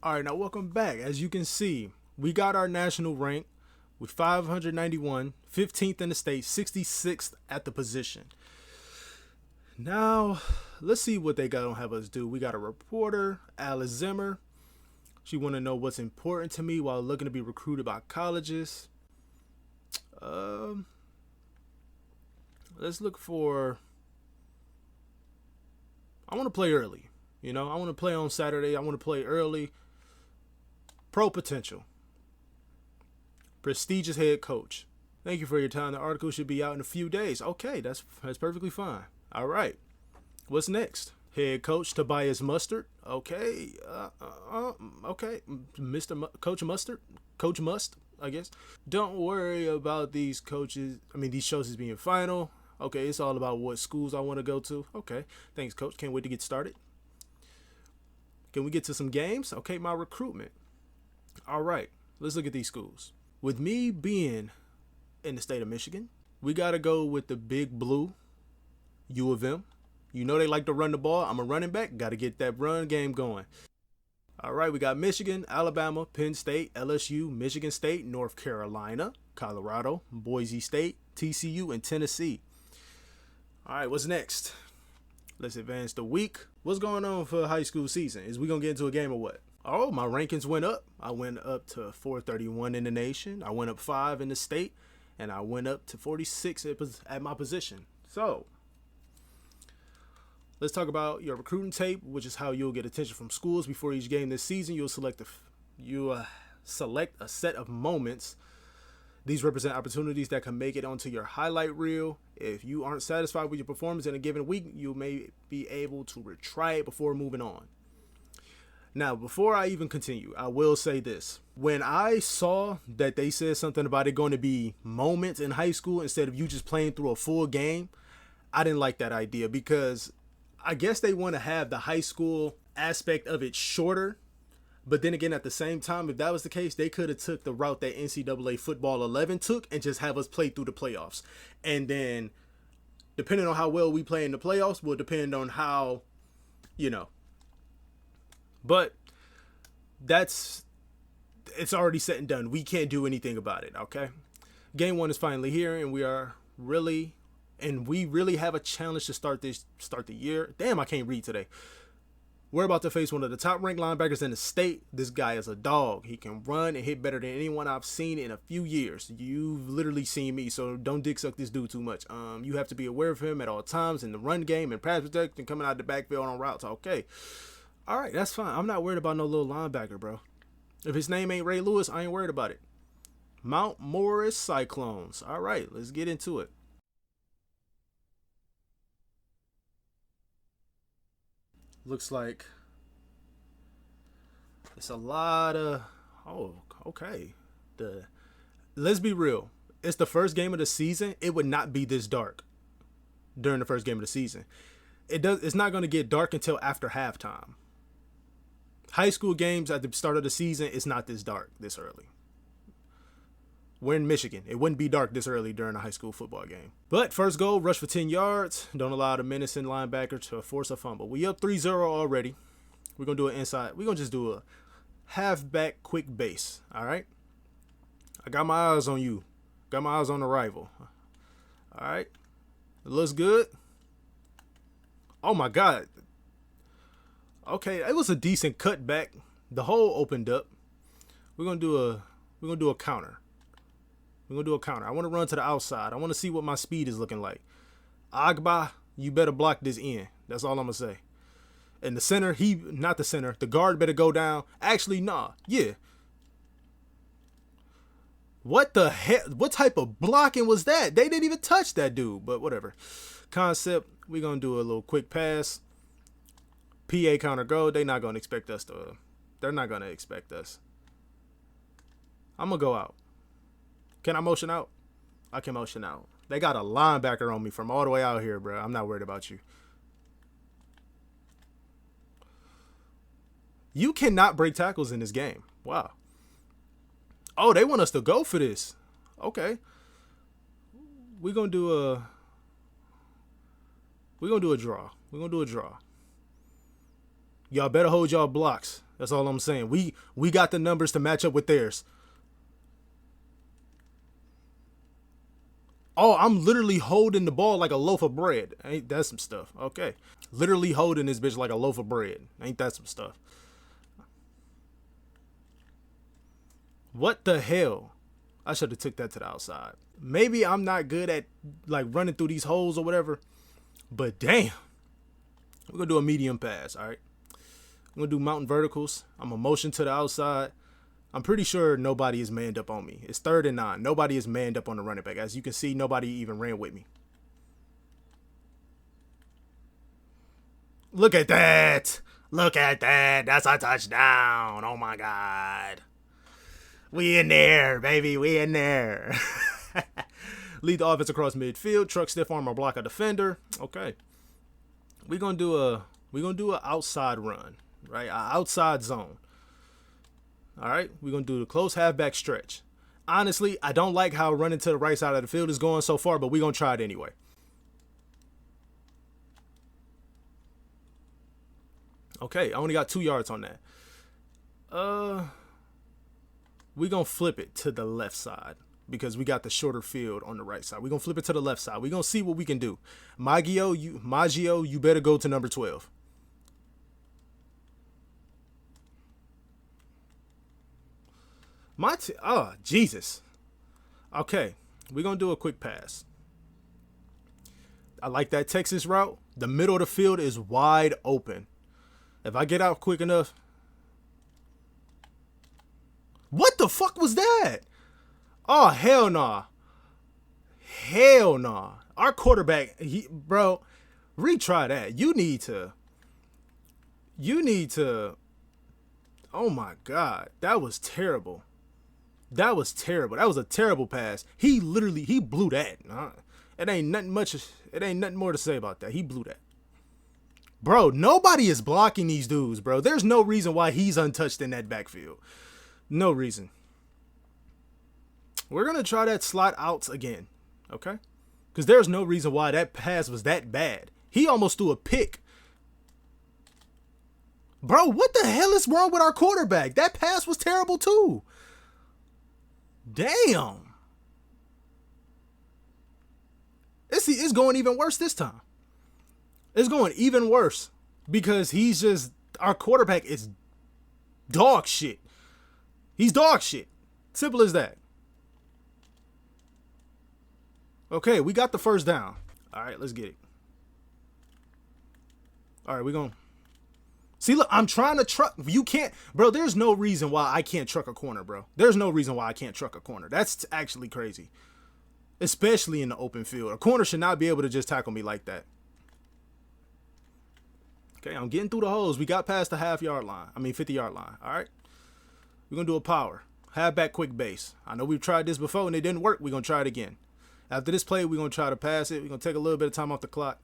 All right, now welcome back. As you can see, we got our national rank with 591, 15th in the state, 66th at the position. Now, let's see what they got to have us do. We got a reporter, Alice Zimmer. She want to know what's important to me while looking to be recruited by colleges. Let's look for. I want to play early. I want to play on Saturday. I want to play early. Pro potential. Prestigious head coach. Thank you for your time. The article should be out in a few days. Okay, that's perfectly fine. All right. What's next? Head coach Tobias Mustard. Okay. Okay. Coach Mustard. Coach Must, I guess. Don't worry about these choices being final. Okay, it's all about what schools I want to go to. Okay. Thanks, coach. Can't wait to get started. Can we get to some games? Okay, my recruitment. All right. Let's look at these schools. With me being in the state of Michigan, we got to go with the big blue, U of M. You know they like to run the ball. I'm a running back. Got to get that run game going. All right, we got Michigan, Alabama, Penn State, LSU, Michigan State, North Carolina, Colorado, Boise State, TCU, and Tennessee. All right, what's next? Let's advance the week. What's going on for high school season? Is we going to get into a game or what? Oh, my rankings went up. I went up to 431 in the nation. I went up 5 in the state. And I went up to 46 at my position. So, let's talk about your recruiting tape, which is how you'll get attention from schools before each game this season. You'll select a set of moments. These represent opportunities that can make it onto your highlight reel. If you aren't satisfied with your performance in a given week, you may be able to retry it before moving on. Now, before I even continue, I will say this. When I saw that they said something about it going to be moments in high school instead of you just playing through a full game, I didn't like that idea because I guess they want to have the high school aspect of it shorter. But then again, at the same time, if that was the case, they could have took the route that NCAA Football 11 took and just have us play through the playoffs. And then, depending on how well we play in the playoffs, will depend on how, But it's already set and done. We can't do anything about it, okay? Game 1 is finally here, and we really have a challenge to start the year. Damn, I can't read today. We're about to face one of the top-ranked linebackers in the state. This guy is a dog. He can run and hit better than anyone I've seen in a few years. You've literally seen me, so don't dick suck this dude too much. You have to be aware of him at all times in the run game and pass protection, coming out of the backfield on routes. Okay. All right, that's fine. I'm not worried about no little linebacker, bro. If his name ain't Ray Lewis, I ain't worried about it. Mount Morris Cyclones. All right, let's get into it. Looks like it's a lot of... Oh, okay. Let's be real. It's the first game of the season. It would not be this dark during the first game of the season. It's not going to get dark until after halftime. High school games at the start of the season, it's not this dark this early. We're in Michigan. It wouldn't be dark this early during a high school football game. But first goal, rush for 10 yards. Don't allow the menacing linebacker to force a fumble. We up 3-0 already. We're going to do an inside. We're going to just do a halfback quick base. All right? I got my eyes on you. Got my eyes on the rival. All right? It looks good. Oh, my God. Okay, it was a decent cutback. The hole opened up. We're going to do a counter. We're going to do a counter. I want to run to the outside. I want to see what my speed is looking like. Agba, you better block this in. That's all I'm going to say. And the center, the guard better go down. Actually, nah. Yeah. What the heck? What type of blocking was that? They didn't even touch that dude, but whatever. Concept, we're going to do a little quick pass. PA counter go. They're not going to expect us. I'm going to go out. Can I motion out? I can motion out. They got a linebacker on me from all the way out here, bro. I'm not worried about you. You cannot break tackles in this game. Wow. Oh, they want us to go for this. Okay. We're going to do a draw. We're going to do a draw. Y'all better hold y'all blocks. That's all I'm saying. We got the numbers to match up with theirs. Oh, I'm literally holding the ball like a loaf of bread. Ain't that some stuff? Okay. Literally holding this bitch like a loaf of bread. Ain't that some stuff? What the hell? I should have took that to the outside. Maybe I'm not good at like running through these holes or whatever. But damn. We're going to do a medium pass, all right? I'm going to do mountain verticals. I'm going to motion to the outside. I'm pretty sure nobody is manned up on me. It's 3rd and 9. Nobody is manned up on the running back. As you can see, nobody even ran with me. Look at that. Look at that. That's a touchdown. Oh, my God. We in there, baby. We in there. Lead the offense across midfield. Truck, stiff arm, or block a defender. Okay. We're going to do an outside run, right? An outside zone. All right, we're going to do the close halfback stretch. Honestly, I don't like how running to the right side of the field is going so far, but we're going to try it anyway. Okay, I only got 2 yards on that. We're going to flip it to the left side because we got the shorter field on the right side. We're going to flip it to the left side. We're going to see what we can do. Maggio, you better go to number 12. Oh, Jesus. Okay, we're going to do a quick pass. I like that Texas route. The middle of the field is wide open. If I get out quick enough. What the fuck was that? Oh, hell nah. Hell nah. Our quarterback, bro, retry that. You need to. Oh, my God. That was terrible. That was terrible. That was a terrible pass. He blew that. It ain't nothing more to say about that. He blew that. Bro, nobody is blocking these dudes, bro. There's no reason why he's untouched in that backfield. No reason. We're going to try that slot outs again, okay? Because there's no reason why that pass was that bad. He almost threw a pick. Bro, what the hell is wrong with our quarterback? That pass was terrible too. Damn. It's going even worse this time. It's going even worse because our quarterback is dog shit. He's dog shit. Simple as that. Okay, we got the first down. All right, let's get it. All right, we're going. See, look, I'm trying to truck. You can't, bro, there's no reason why I can't truck a corner, bro. There's no reason why I can't truck a corner. That's actually crazy. Especially in the open field. A corner should not be able to just tackle me like that. Okay, I'm getting through the holes. We got past the 50-yard line. All right. We're going to do a power. Halfback quick base. I know we've tried this before and it didn't work. We're going to try it again. After this play, we're going to try to pass it. We're going to take a little bit of time off the clock.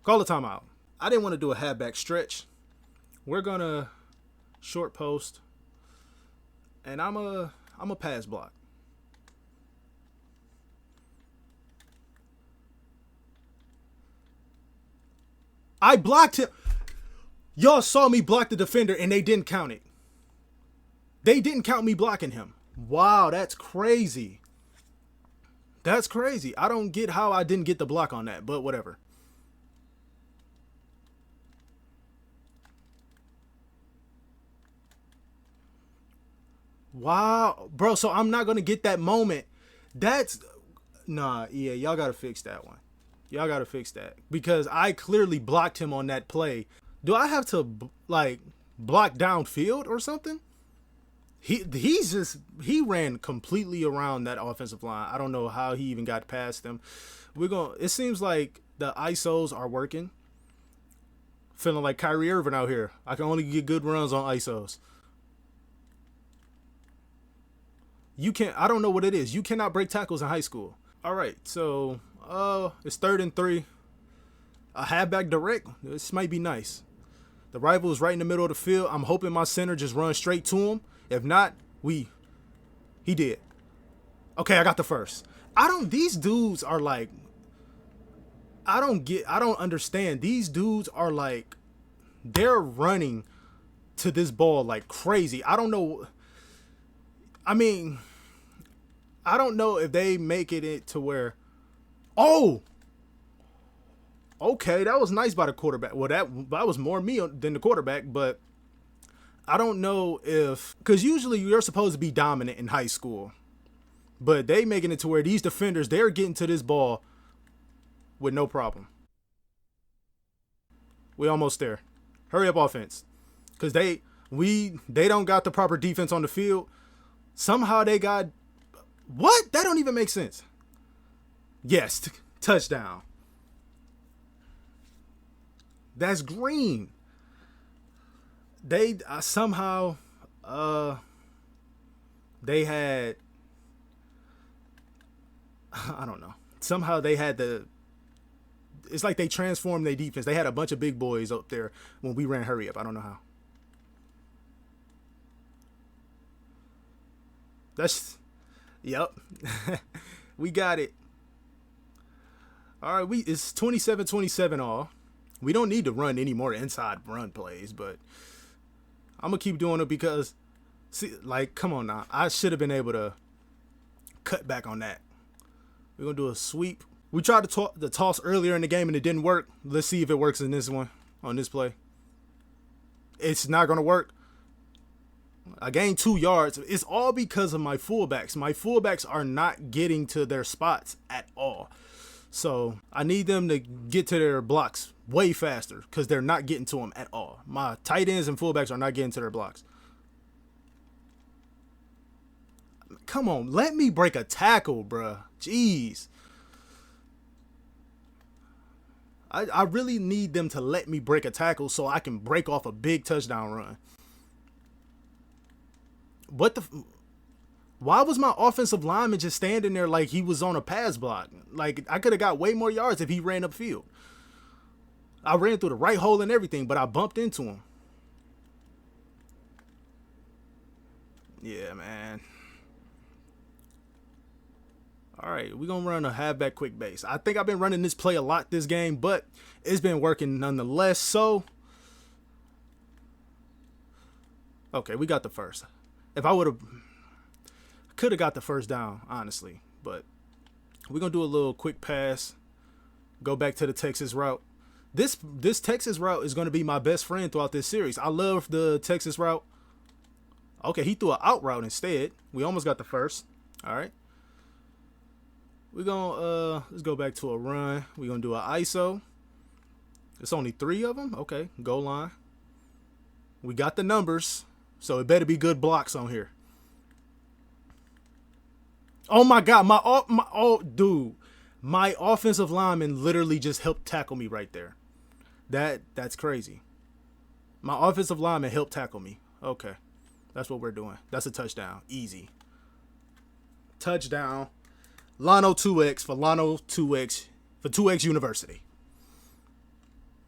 Call the timeout. I didn't want to do a halfback stretch. We're going to short post. And I'm a pass block. I blocked him. Y'all saw me block the defender and they didn't count it. They didn't count me blocking him. Wow, that's crazy. That's crazy. I don't get how I didn't get the block on that, but whatever. Wow, bro, so I'm not going to get that moment. Yeah, y'all got to fix that one. Y'all got to fix that because I clearly blocked him on that play. Do I have to block downfield or something? He ran completely around that offensive line. I don't know how he even got past them. It seems like the ISOs are working. Feeling like Kyrie Irving out here. I can only get good runs on ISOs. I don't know what it is. You cannot break tackles in high school. All right, so it's 3rd and 3. A halfback direct. This might be nice. The rival is right in the middle of the field. I'm hoping my center just runs straight to him. If not, he did. Okay, I got the first. These dudes are like, I don't understand. These dudes are like, they're running to this ball like crazy. I don't know. I mean, I don't know if they make it to where, oh, okay, that was nice by the quarterback. Well, that was more me than the quarterback, but I don't know if, because usually you're supposed to be dominant in high school, but they making it to where these defenders, they're getting to this ball with no problem. We almost there. Hurry up, offense, because they don't got the proper defense on the field. Somehow they got, what? That don't even make sense. Yes, touchdown. That's green. They somehow they had, I don't know. Somehow they had it's like they transformed their defense. They had a bunch of big boys up there when we ran hurry up. I don't know how. Yep. We got it. All right, it's 27-27 all. We don't need to run any more inside run plays, but I'm going to keep doing it because, see, like, come on now. I should have been able to cut back on that. We're going to do a sweep. We tried to toss earlier in the game and it didn't work. Let's see if it works in this one, on this play. It's not going to work. I gained 2 yards. It's all because of my fullbacks. My fullbacks are not getting to their spots at all. So I need them to get to their blocks way faster because they're not getting to them at all. My tight ends and fullbacks are not getting to their blocks. Come on, let me break a tackle, bruh. Jeez. I really need them to let me break a tackle so I can break off a big touchdown run. Why was my offensive lineman just standing there like he was on a pass block? Like, I could have got way more yards if he ran upfield. I ran through the right hole and everything, but I bumped into him. Yeah, man. All right, we're going to run a halfback quick base. I think I've been running this play a lot this game, but it's been working nonetheless. So, okay, we got the first. If I would have, could have got the first down, honestly. But we're going to do a little quick pass. Go back to the Texas route. This Texas route is going to be my best friend throughout this series. I love the Texas route. Okay, he threw an out route instead. We almost got the first. All right. We're going to, let's go back to a run. We're going to do an ISO. It's only 3 of them. Okay, goal line. We got the numbers, so it better be good blocks on here. Oh my God, dude, my offensive lineman literally just helped tackle me right there. That's crazy. My offensive lineman helped tackle me. Okay, that's what we're doing. That's a touchdown, easy. Touchdown. Lano 2X for Lano 2X for 2X University.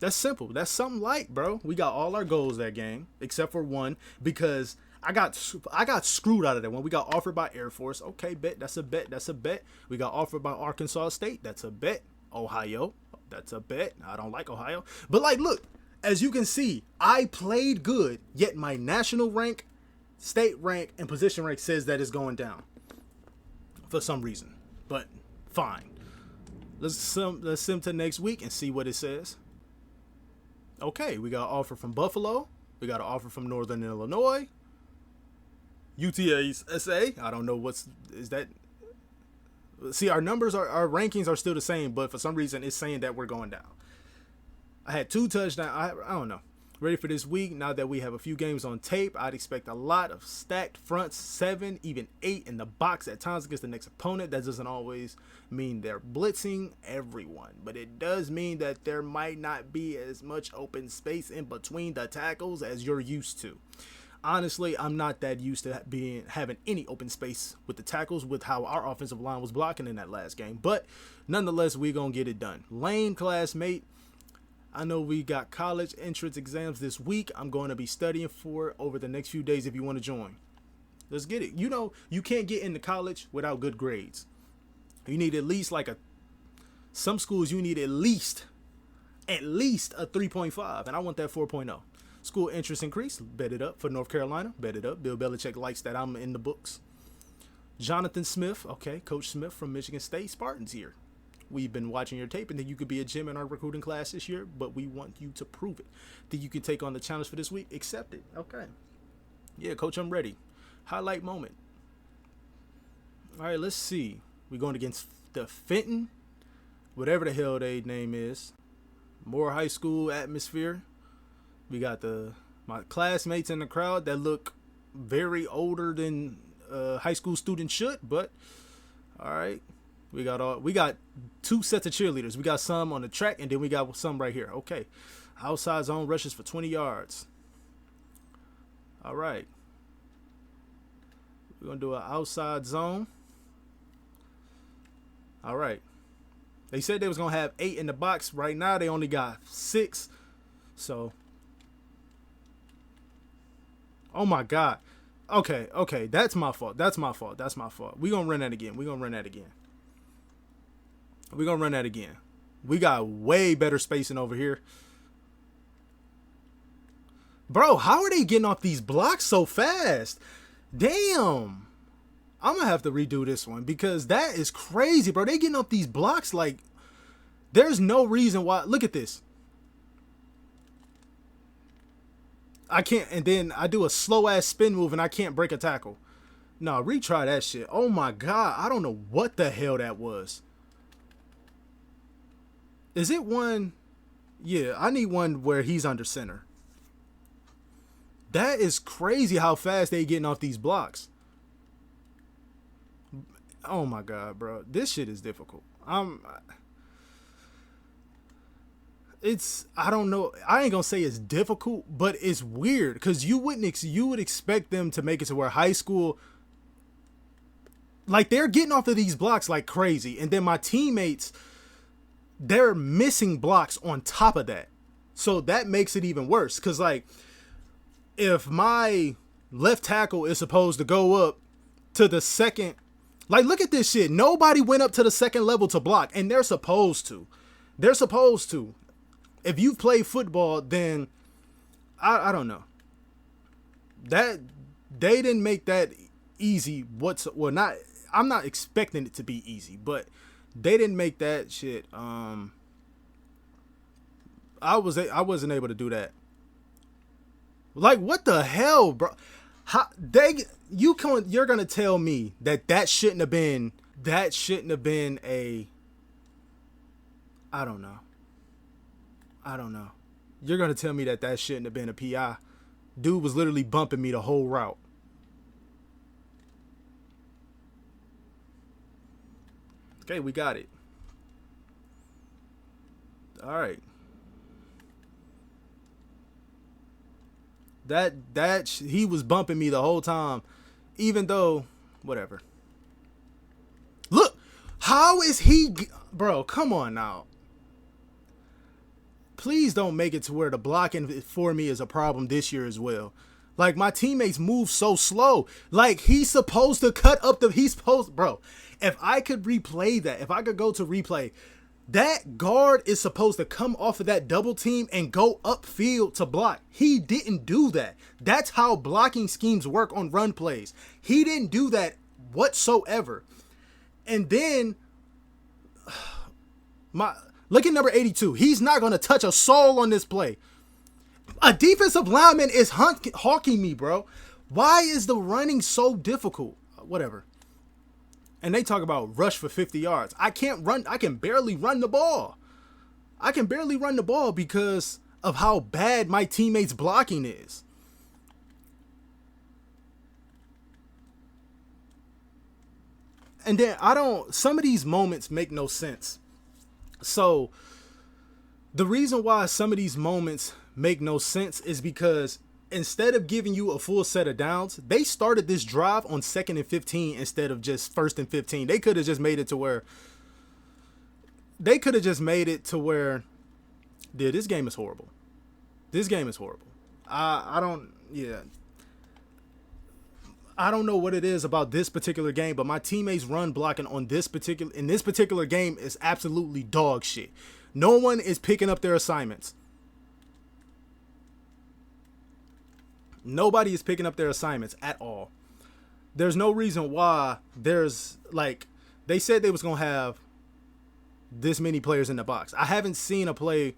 That's simple. That's something light, bro. We got all our goals that game except for one because I got screwed out of that one. We got offered by Air Force. Okay, bet. That's a bet. That's a bet. We got offered by Arkansas State. That's a bet. Ohio. That's a bet. I don't like Ohio. But, like, look, as you can see, I played good, yet my national rank, state rank, and position rank says that it's going down for some reason. But fine. Let's sim to next week and see what it says. Okay, we got an offer from Buffalo. We got an offer from Northern Illinois. UTSA. I don't know is that. See, our numbers, our rankings are still the same, but for some reason it's saying that we're going down. I had 2 touchdowns. I don't know. Ready for this week. Now that we have a few games on tape, I'd expect a lot of stacked fronts, 7, even 8 in the box at times against the next opponent. That doesn't always mean they're blitzing everyone, but it does mean that there might not be as much open space in between the tackles as you're used to. Honestly, I'm not that used to having any open space with the tackles with how our offensive line was blocking in that last game. But nonetheless, we're going to get it done. Lane, classmate. I know we got college entrance exams this week. I'm going to be studying for it over the next few days if you want to join. Let's get it. You know, you can't get into college without good grades. You need at least like a Some schools you need at least a 3.5, and I want that 4.0. School interest increase, bet it up for North Carolina, bet it up. Bill Belichick likes that I'm in the books. Jonathan Smith, okay, Coach Smith from Michigan State Spartans here. We've been watching your tape and think you could be a gem in our recruiting class this year, but we want you to prove it. Think you can take on the challenge for this week? Accept it. Okay. Yeah, Coach, I'm ready. Highlight moment. All right, let's see. We're going against the Fenton, whatever the hell their name is. More high school atmosphere. We got my classmates in the crowd that look very older than high school students should, but all right. We got 2 sets of cheerleaders. We got some on the track, and then we got some right here. Okay. Outside zone rushes for 20 yards. All right. We're going to do an outside zone. All right. They said they was going to have 8 in the box. Right now, they only got 6. So. Oh, my God. Okay. That's my fault. We're going to run that again. We got way better spacing over here. Bro, how are they getting off these blocks so fast? Damn. I'm going to have to redo this one because that is crazy, bro. They getting off these blocks like there's no reason why. Look at this. I can't, and then I do a slow-ass spin move and I can't break a tackle. No, retry that shit. Oh, my God. I don't know what the hell that was. Is it one? Yeah, I need one where he's under center. That is crazy how fast they getting off these blocks. Oh my God, bro. This shit is difficult. I don't know. I ain't gonna say it's difficult, but it's weird because you would expect them to make it to where high school, like they're getting off of these blocks like crazy, and then my teammates, they're missing blocks on top of that. So that makes it even worse. Because, like, if my left tackle is supposed to go up to the second, like, look at this shit. Nobody went up to the second level to block, and they're supposed to. If you've played football, then I don't know. That they didn't make that easy. I'm not expecting it to be easy, but they didn't make that shit. I wasn't able to do that. Like, what the hell, bro? You're gonna tell me that shouldn't have been a. I don't know. You're gonna tell me that shouldn't have been a PI. Dude was literally bumping me the whole route. Okay, we got it. All right. He was bumping me the whole time, even though, whatever. Look, how is he, bro? Come on now. Please don't make it to where the blocking for me is a problem this year as well. Like, my teammates move so slow. Like, he's supposed to cut up bro. If I could replay that, if I could go to replay, that guard is supposed to come off of that double team and go upfield to block. He didn't do that. That's how blocking schemes work on run plays. He didn't do that whatsoever. And then, look at number 82. He's not going to touch a soul on this play. A defensive lineman is hawking me, bro. Why is the running so difficult? Whatever. And they talk about rush for 50 yards. I can't run. I can barely run the ball. Because of how bad my teammates' blocking is. And then some of these moments make no sense. So the reason why some of these moments make no sense is because instead of giving you a full set of downs, they started this drive on 2nd and 15 instead of just 1st and 15. They could have just made it to where dude, this game is horrible. I don't know what it is about this particular game, but my teammates run blocking in this particular game is absolutely dog shit. No one is picking up their assignments. Nobody is picking up their assignments at all. There's no reason why they said they was going to have this many players in the box. I haven't seen a play.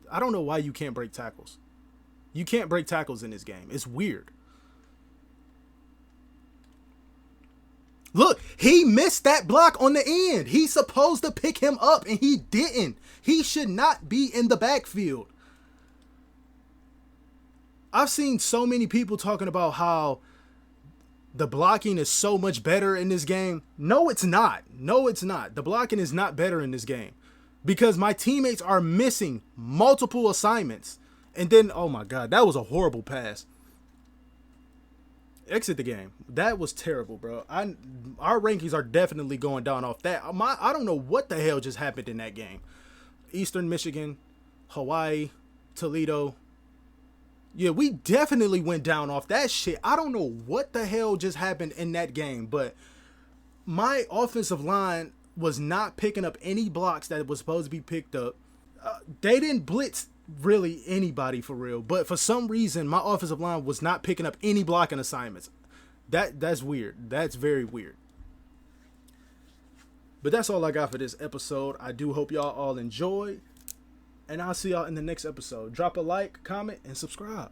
I don't know why you can't break tackles. You can't break tackles in this game. It's weird. Look, he missed that block on the end. He's supposed to pick him up, and he didn't. He should not be in the backfield. I've seen so many people talking about how the blocking is so much better in this game. No, it's not. No, it's not. The blocking is not better in this game because my teammates are missing multiple assignments. And then, oh my God, that was a horrible pass. Exit the game. That was terrible, bro. Our rankings are definitely going down off that. I don't know what the hell just happened in that game. Eastern Michigan, Hawaii, Toledo. Yeah, we definitely went down off that shit. I don't know what the hell just happened in that game, but my offensive line was not picking up any blocks that was supposed to be picked up. They didn't blitz really anybody for real, but for some reason my offensive line was not picking up any blocking assignments. That's weird. That's very weird. But that's all I got for this episode. I do hope y'all all enjoyed, and I'll see y'all in the next episode. Drop a like, comment, and subscribe.